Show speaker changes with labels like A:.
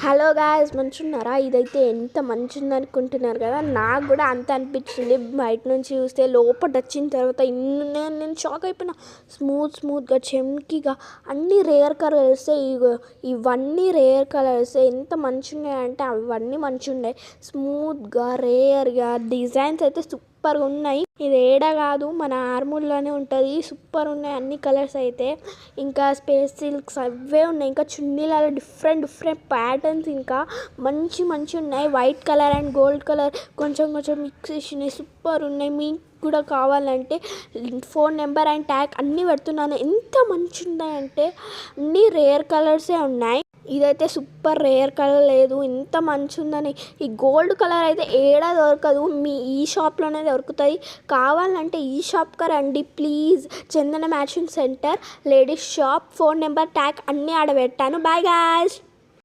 A: Hello guys, మంచున్నారా? ఇదైతే ఎంత మంచిది అనుకుంటున్నారు కదా, నాకు కూడా అంత అనిపించింది. బయట నుంచి చూస్తే లోపల వచ్చిన తర్వాత నేను షాక్ అయిపోయినా. స్మూత్గా చెమ్కీగా అన్ని రేర్ కలర్స్. ఇవన్నీ రేర్ కలర్స్ ఎంత మంచిగా ఉన్నాయంటే అవన్నీ మంచిగా ఉన్నాయి. స్మూత్గా రేర్గా డిజైన్స్ అయితే సూపర్గా ఉన్నాయి. ఇది ఏడా కాదు, మన ఆర్మూర్లోనే ఉంటుంది. సూపర్ ఉన్నాయి అన్ని కలర్స్ అయితే. ఇంకా స్పేస్ సిల్క్స్ అవే ఉన్నాయి. ఇంకా చున్నీలలో డిఫరెంట్ ప్యాటర్న్స్ ఇంకా మంచి ఉన్నాయి. White colour and gold colour కొంచెం మిక్స్ చేసినాయి. సూపర్ ఉన్నాయి. మీకు కూడా కావాలంటే ఫోన్ నెంబర్ అండ్ ట్యాగ్ అన్నీ పెడుతున్నాను. ఎంత మంచి ఉన్నాయంటే అన్నీ రేర్ కలర్సే ఉన్నాయి. ఇదైతే సూపర్ రేర్ కలర్ లేదు, ఇంత మంచి ఉందని. ఈ గోల్డ్ కలర్ అయితే ఏడా దొరకదు, మీ ఈ షాప్లోనే దొరుకుతుంది. కావాలంటే ఈ షాప్కి రండి please. Chandana matching centre ladies shop. Phone number tag అన్నీ ఆడబెట్టాను. Bye guys.